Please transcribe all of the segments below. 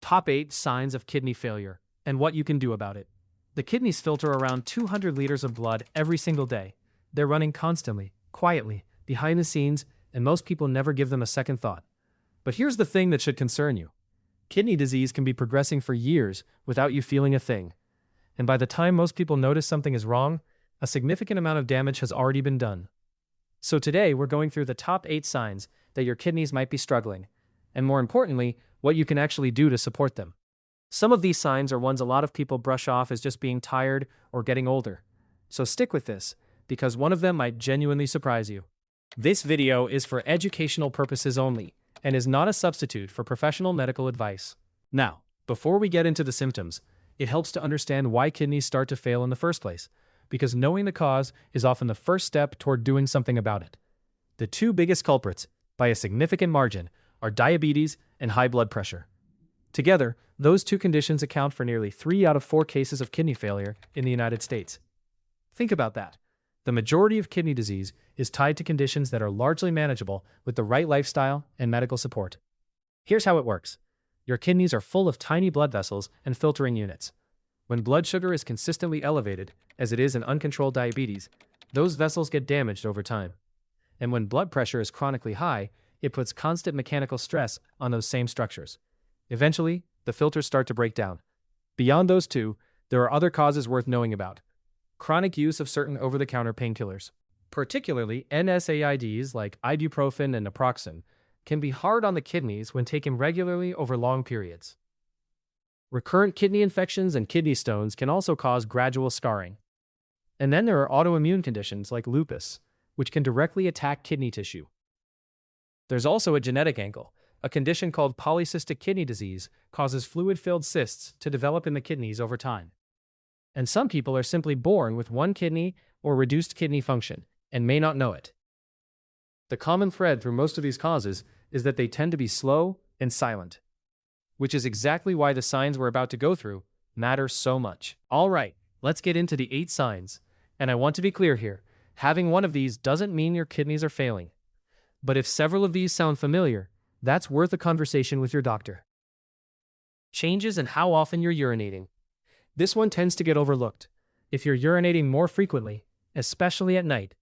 Top 8 signs of kidney failure and what you can do about it. The kidneys filter around 200 liters of blood every single day. They're running constantly, quietly, behind the scenes, and most people never give them a second thought. But here's the thing that should concern you. Kidney disease can be progressing for years without you feeling a thing. And by the time most people notice something is wrong, a significant amount of damage has already been done. So today we're going through the top 8 signs that your kidneys might be struggling, and more importantly, what you can actually do to support them. Some of these signs are ones a lot of people brush off as just being tired or getting older. So stick with this, because one of them might genuinely surprise you. This video is for educational purposes only, and is not a substitute for professional medical advice. Now, before we get into the symptoms, it helps to understand why kidneys start to fail in the first place, because knowing the cause is often the first step toward doing something about it. The two biggest culprits, by a significant margin, are diabetes and high blood pressure. Together, those two conditions account for nearly 3 out of 4 cases of kidney failure in the United States. Think about that. The majority of kidney disease is tied to conditions that are largely manageable with the right lifestyle and medical support. Here's how it works. Your kidneys are full of tiny blood vessels and filtering units. When blood sugar is consistently elevated, as it is in uncontrolled diabetes, those vessels get damaged over time. And when blood pressure is chronically high, it puts constant mechanical stress on those same structures. Eventually, the filters start to break down. Beyond those two, there are other causes worth knowing about. Chronic use of certain over-the-counter painkillers, particularly NSAIDs like ibuprofen and naproxen, can be hard on the kidneys when taken regularly over long periods. Recurrent kidney infections and kidney stones can also cause gradual scarring. And then there are autoimmune conditions like lupus, which can directly attack kidney tissue. There's also a genetic angle. A condition called polycystic kidney disease causes fluid-filled cysts to develop in the kidneys over time. And some people are simply born with one kidney or reduced kidney function and may not know it. The common thread through most of these causes is that they tend to be slow and silent, which is exactly why the signs we're about to go through matter so much. All right, let's get into the 8 signs. And I want to be clear here, having one of these doesn't mean your kidneys are failing. But if several of these sound familiar, that's worth a conversation with your doctor. Changes in how often you're urinating. This one tends to get overlooked. If you're urinating more frequently, especially at night,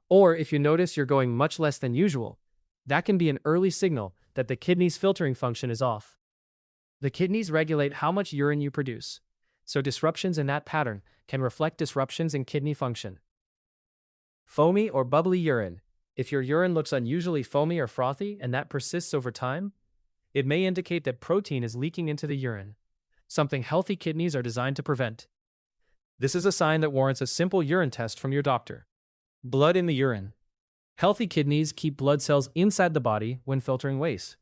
or if you notice you're going much less than usual, that can be an early signal that the kidney's filtering function is off. The kidneys regulate how much urine you produce, so disruptions in that pattern can reflect disruptions in kidney function. Foamy or bubbly urine. If your urine looks unusually foamy or frothy and that persists over time, it may indicate that protein is leaking into the urine, something healthy kidneys are designed to prevent. This is a sign that warrants a simple urine test from your doctor. Blood in the urine. Healthy kidneys keep blood cells inside the body when filtering waste.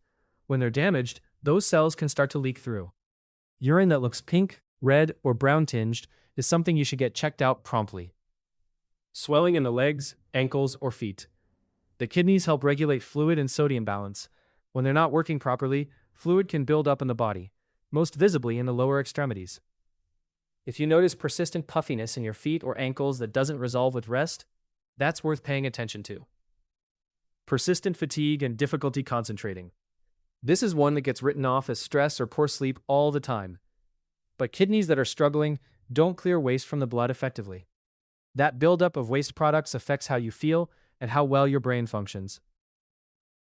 When they're damaged, those cells can start to leak through. Urine that looks pink, red, or brown tinged is something you should get checked out promptly. Swelling in the legs, ankles, or feet. The kidneys help regulate fluid and sodium balance. When they're not working properly, fluid can build up in the body, most visibly in the lower extremities. If you notice persistent puffiness in your feet or ankles that doesn't resolve with rest, that's worth paying attention to. Persistent fatigue and difficulty concentrating. This is one that gets written off as stress or poor sleep all the time. But kidneys that are struggling don't clear waste from the blood effectively. That buildup of waste products affects how you feel and how well your brain functions.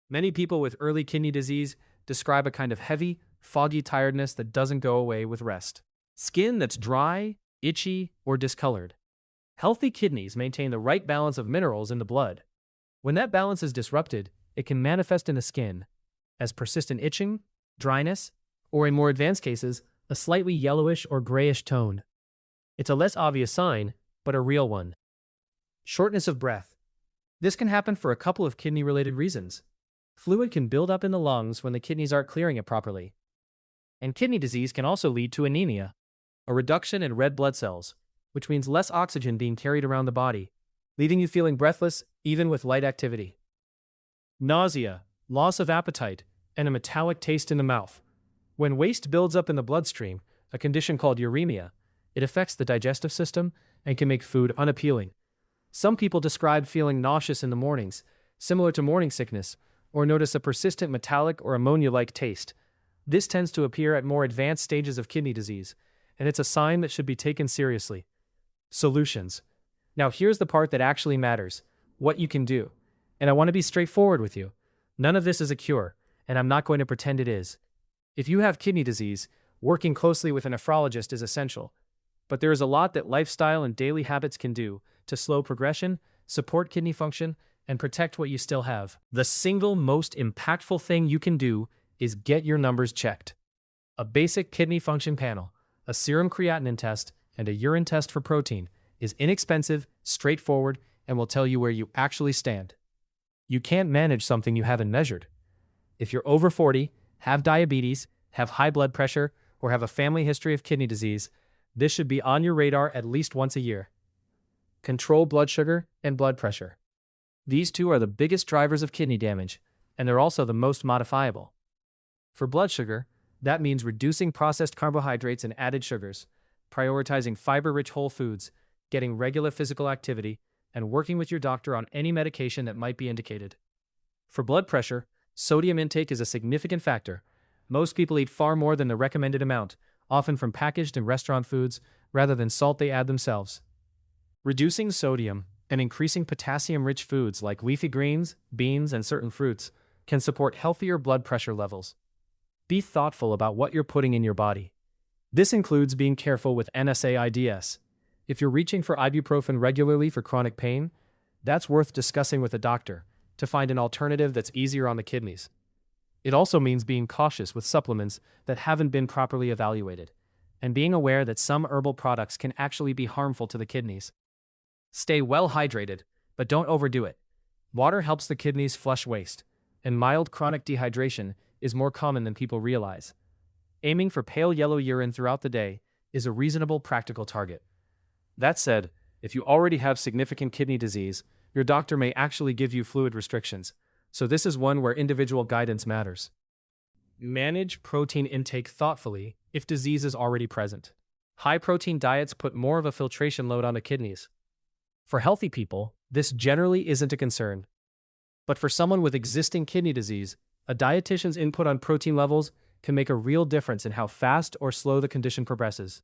Many people with early kidney disease describe a kind of heavy, foggy tiredness that doesn't go away with rest. Skin that's dry, itchy, or discolored. Healthy kidneys maintain the right balance of minerals in the blood. When that balance is disrupted, it can manifest in the skin as persistent itching, dryness, or in more advanced cases, a slightly yellowish or grayish tone. It's a less obvious sign, but a real one. Shortness of breath. This can happen for a couple of kidney-related reasons. Fluid can build up in the lungs when the kidneys aren't clearing it properly. And kidney disease can also lead to anemia, a reduction in red blood cells, which means less oxygen being carried around the body, leaving you feeling breathless even with light activity. Nausea, loss of appetite, and a metallic taste in the mouth. When waste builds up in the bloodstream, a condition called uremia, it affects the digestive system and can make food unappealing. Some people describe feeling nauseous in the mornings, similar to morning sickness, or notice a persistent metallic or ammonia-like taste, This tends to appear at more advanced stages of kidney disease, and it's a sign that should be taken seriously. Solutions. Now here's the part that actually matters, what you can do. And I want to be straightforward with you. None of this is a cure, and I'm not going to pretend it is. If you have kidney disease, working closely with a nephrologist is essential. But there is a lot that lifestyle and daily habits can do to slow progression, support kidney function, and protect what you still have. The single most impactful thing you can do is get your numbers checked. A basic kidney function panel, a serum creatinine test, and a urine test for protein is inexpensive, straightforward, and will tell you where you actually stand. You can't manage something you haven't measured. If you're over 40, have diabetes, have high blood pressure, or have a family history of kidney disease, this should be on your radar at least once a year. Control blood sugar and blood pressure. These two are the biggest drivers of kidney damage, and they're also the most modifiable. For blood sugar, that means reducing processed carbohydrates and added sugars, prioritizing fiber-rich whole foods, getting regular physical activity, and working with your doctor on any medication that might be indicated. For blood pressure, sodium intake is a significant factor. Most people eat far more than the recommended amount, often from packaged and restaurant foods, rather than salt they add themselves. Reducing sodium and increasing potassium-rich foods like leafy greens, beans, and certain fruits can support healthier blood pressure levels. Be thoughtful about what you're putting in your body. This includes being careful with NSAIDs. If you're reaching for ibuprofen regularly for chronic pain, that's worth discussing with a doctor to find an alternative that's easier on the kidneys. It also means being cautious with supplements that haven't been properly evaluated, and being aware that some herbal products can actually be harmful to the kidneys. Stay well hydrated, but don't overdo it. Water helps the kidneys flush waste, and mild chronic dehydration is more common than people realize. Aiming for pale yellow urine throughout the day is a reasonable, practical target. That said, if you already have significant kidney disease, your doctor may actually give you fluid restrictions, so this is one where individual guidance matters. Manage protein intake thoughtfully if disease is already present. High-protein diets put more of a filtration load on the kidneys. For healthy people, this generally isn't a concern. But for someone with existing kidney disease, a dietitian's input on protein levels can make a real difference in how fast or slow the condition progresses.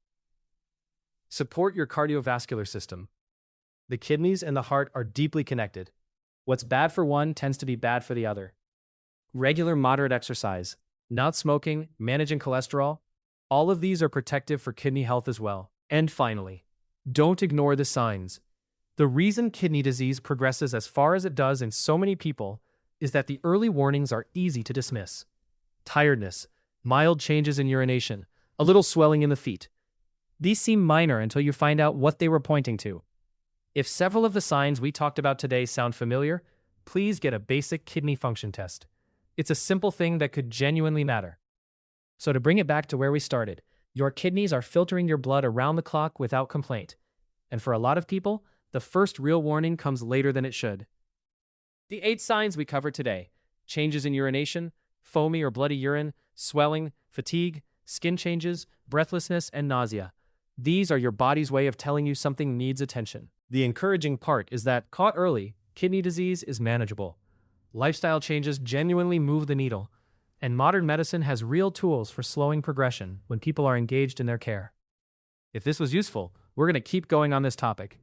Support your cardiovascular system. The kidneys and the heart are deeply connected. What's bad for one tends to be bad for the other. Regular moderate exercise, not smoking, managing cholesterol, all of these are protective for kidney health as well. And finally, don't ignore the signs. The reason kidney disease progresses as far as it does in so many people is that the early warnings are easy to dismiss. Tiredness, mild changes in urination, a little swelling in the feet. These seem minor until you find out what they were pointing to. If several of the signs we talked about today sound familiar, please get a basic kidney function test. It's a simple thing that could genuinely matter. So to bring it back to where we started, your kidneys are filtering your blood around the clock without complaint. And for a lot of people, the first real warning comes later than it should. The 8 signs we covered today: changes in urination, foamy or bloody urine, swelling, fatigue, skin changes, breathlessness, and nausea. These are your body's way of telling you something needs attention. The encouraging part is that, caught early, kidney disease is manageable. Lifestyle changes genuinely move the needle, and modern medicine has real tools for slowing progression when people are engaged in their care. If this was useful, we're going to keep going on this topic.